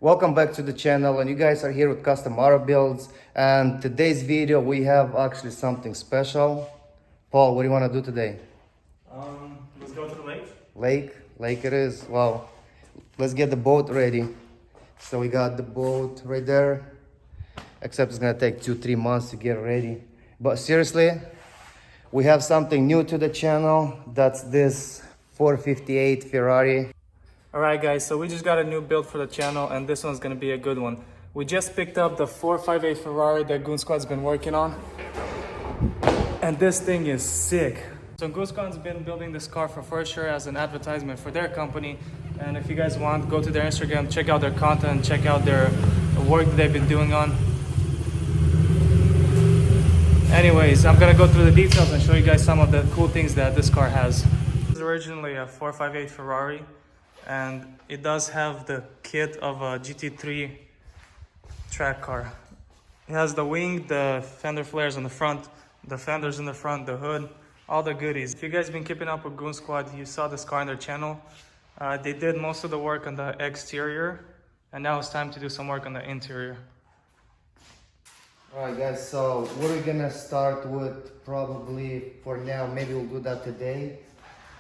Welcome back to the channel, and you guys are here with Custom Auto Builds. And today's video we have actually something special. Paul, what do you want to do today? Let's go to the lake. Lake it is. Well, let's get the boat ready. So we got the boat right there, except it's gonna take 2-3 months to get ready. But seriously, we have something new to the channel. That's this 458 Ferrari. Alright guys, so we just got a new build for the channel and this one's gonna be a good one. We just picked up the 458 Ferrari that Goonzquad's been working on. And this thing is sick. So Goonzquad's been building this car for sure as an advertisement for their company. And if you guys want, go to their Instagram, check out their content, check out their work that they've been doing on. Anyways, I'm gonna go through the details and show you guys some of the cool things that this car has. This is originally a 458 Ferrari. And it does have the kit of a GT3 track car. It has the wing, the fender flares on the front, the fenders in the front, the hood, all the goodies. If you guys been keeping up with Goonzquad, you saw this car on their channel. They did most of the work on the exterior, and now it's time to do some work on the interior. Alright guys, so what we're gonna start with probably for now, maybe we'll do that today.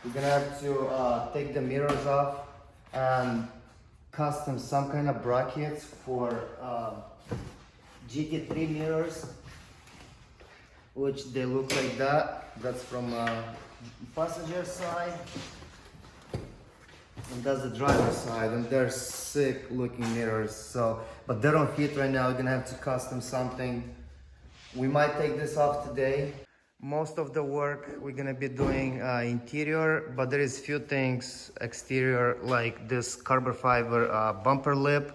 We're gonna have to take the mirrors off and custom some kind of brackets for GT3 mirrors, which they look like that. That's from passenger side, and that's the driver side, and they're sick looking mirrors. So, but they don't fit right now. We're gonna have to custom something. We might take this off today. Most of the work we're gonna be doing interior, but there is few things exterior, like this carbon fiber bumper lip.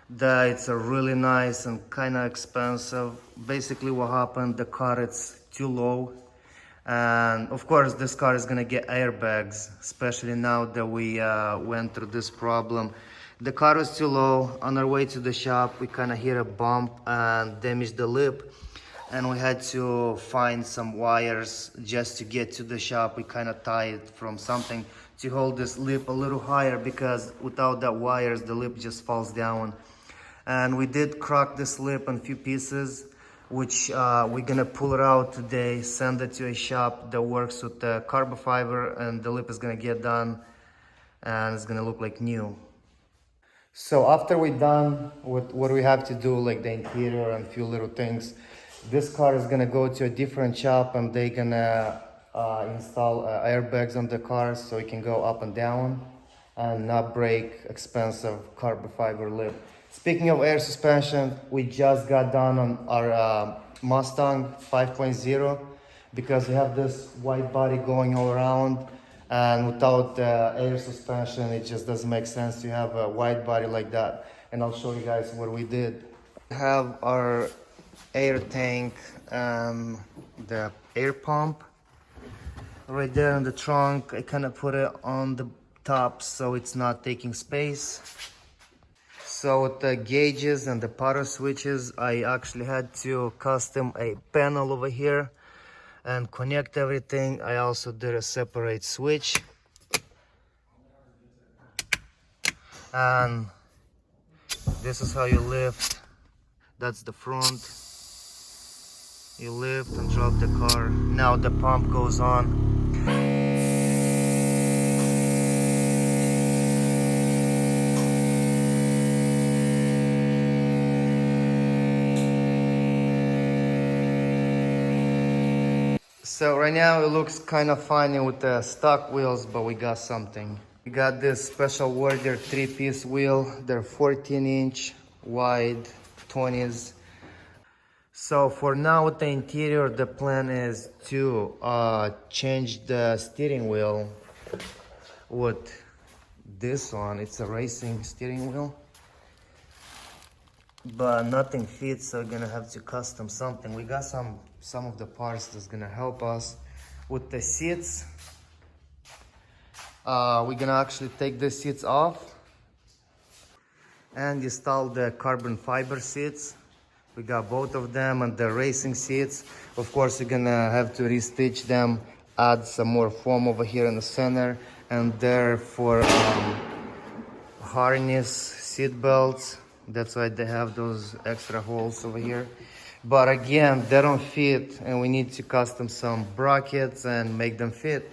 That it's a really nice and kind of expensive. Basically what happened, the car it's too low, and of course this car is gonna get airbags, especially now that we went through this problem. The car was too low. On our way to the shop we kind of hit a bump and damaged the lip. And we had to find some wires just to get to the shop. We kind of tied it from something to hold this lip a little higher, because without that wires, the lip just falls down. And we did crack this lip in a few pieces, which we're gonna pull it out today, send it to a shop that works with the carbon fiber, and the lip is gonna get done and it's gonna look like new. So after we're done with what we have to do, like the interior and a few little things, this car is gonna go to a different shop and they're gonna install airbags on the car so it can go up and down and not break expensive carbon fiber lip. Speaking of air suspension, we just got done on our Mustang 5.0 because we have this wide body going all around, and without air suspension it just doesn't make sense to have a wide body like that. And I'll show you guys what we did. We have our air tank and the air pump right there in the trunk. I kind of put it on the top so it's not taking space. So with the gauges and the power switches, I actually had to custom a panel over here and connect everything. I also did a separate switch, and this is how you lift. That's the front. You lift and drop the car. Now the pump goes on. So right now it looks kind of funny with the stock wheels, but we got something. We got this special Warrior 3-piece wheel. They're 14-inch wide, 20s. So for now with the interior, the plan is to change the steering wheel with this one. It's a racing steering wheel, but nothing fits, so we're gonna have to custom something. We got some of the parts that's gonna help us with the seats. We're gonna actually take the seats off and install the carbon fiber seats. We got both of them, and the racing seats. Of course, you're gonna have to restitch them, add some more foam over here in the center, and there for harness seat belts. That's why they have those extra holes over here. But again, they don't fit, and we need to custom some brackets and make them fit.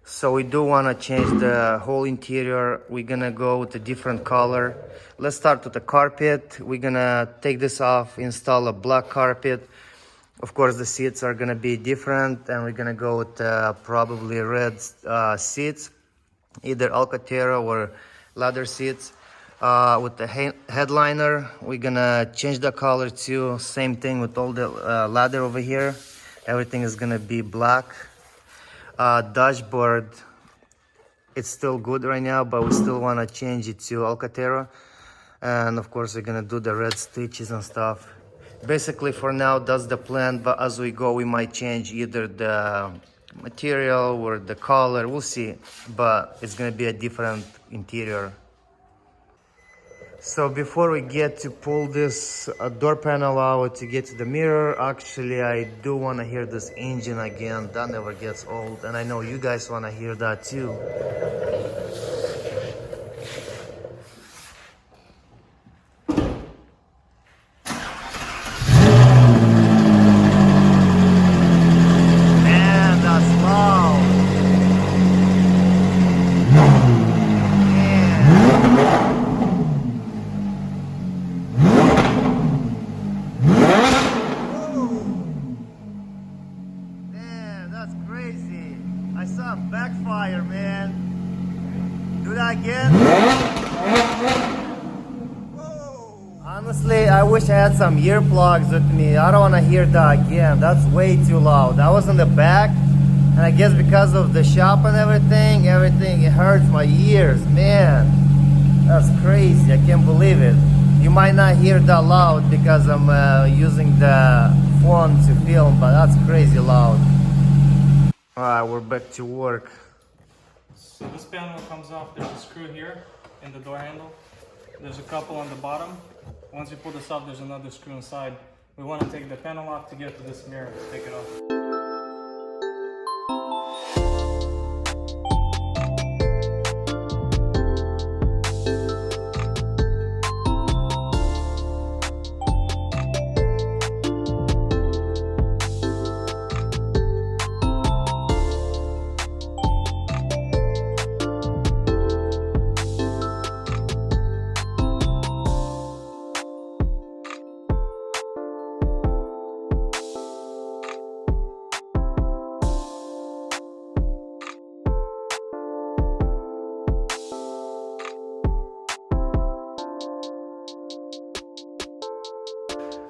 So we do want to change the whole interior. We're gonna go with a different color. Let's start with the carpet. We're gonna take this off, install a black carpet. Of course, the seats are gonna be different, and we're gonna go with probably red seats, either Alcantara or leather seats. With the headliner, we're gonna change the color too. Same thing with all the leather over here. Everything is gonna be black. Dashboard, it's still good right now, but we still want to change it to Alcantara. And of course, we're gonna do the red stitches and stuff. Basically, for now, that's the plan, but as we go, we might change either the material or the color. We'll see, but it's gonna be a different interior. So before we get to pull this door panel out to get to the mirror, actually I do want to hear this engine again. That never gets old, and I know you guys want to hear that too. Man, that's loud. I saw a backfire, man. Do that again. Honestly, I wish I had some earplugs with me. I don't want to hear that again. That's way too loud. I was in the back, and I guess because of the shop and everything, it hurts my ears, man. That's crazy. I can't believe it. You might not hear that loud because I'm using the phone to film, but that's crazy loud. Alright, we're back to work. So this panel comes off. There's a screw here in the door handle. There's a couple on the bottom. Once you pull this off, there's another screw inside. We want to take the panel off to get to this mirror. Take it off.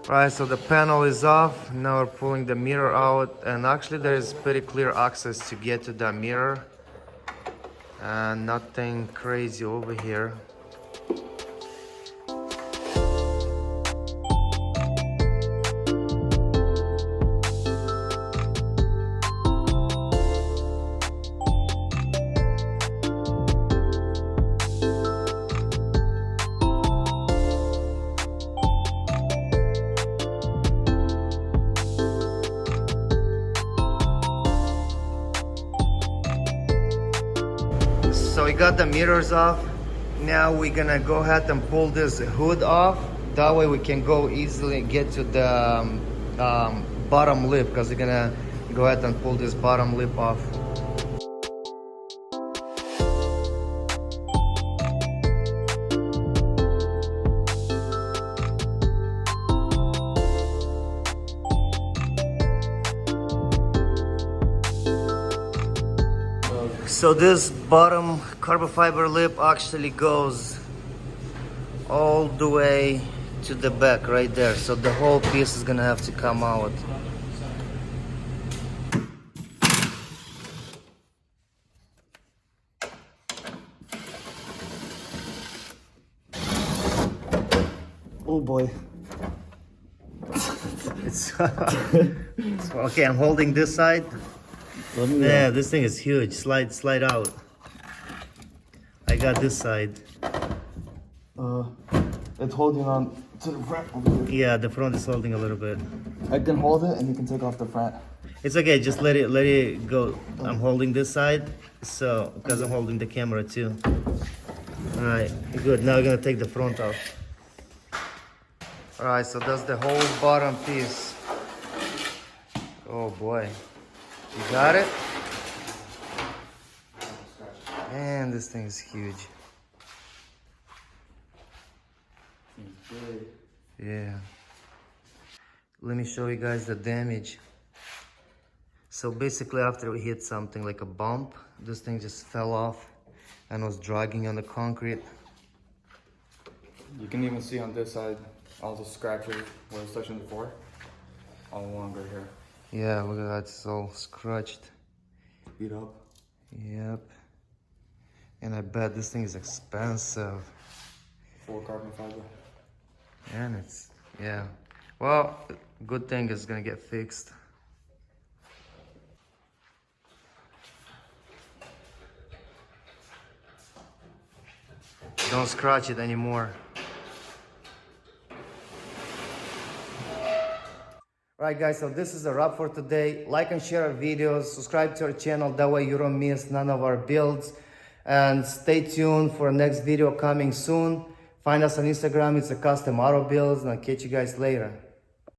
Right, so the panel is off. Now we're pulling the mirror out, and actually there is pretty clear access to get to the mirror. And nothing crazy over here. So we got the mirrors off. Now we're gonna go ahead and pull this hood off. That way we can go easily get to the bottom lip, because we're gonna go ahead and pull this bottom lip off. So this bottom carbon fiber lip actually goes all the way to the back right there. So the whole piece is gonna have to come out. Oh boy. it's okay, I'm holding this side. Yeah, this thing is huge. Slide out. I got this side. It's holding on to the front over here. Yeah, the front is holding a little bit. I can hold it and you can take off the front. It's okay, just let it go. I'm holding this side, so because I'm holding the camera too. Alright, good. Now we're gonna take the front off. Alright, so that's the whole bottom piece. Oh boy. You got it? Man, this thing is huge. Yeah. Let me show you guys the damage. So basically after we hit something like a bump, this thing just fell off and was dragging on the concrete. You can even see on this side all the scratches where it's touching before. All along right here. Yeah, look at that, it's all scratched. Beat up. Yep. And I bet this thing is expensive. Full carbon fiber. And it's, yeah. Well, good thing it's gonna get fixed. Don't scratch it anymore. Alright guys, so this is a wrap for today. Like and share our videos, subscribe to our channel, that way you don't miss none of our builds. And stay tuned for the next video coming soon. Find us on Instagram, it's a custom auto builds, and I'll catch you guys later.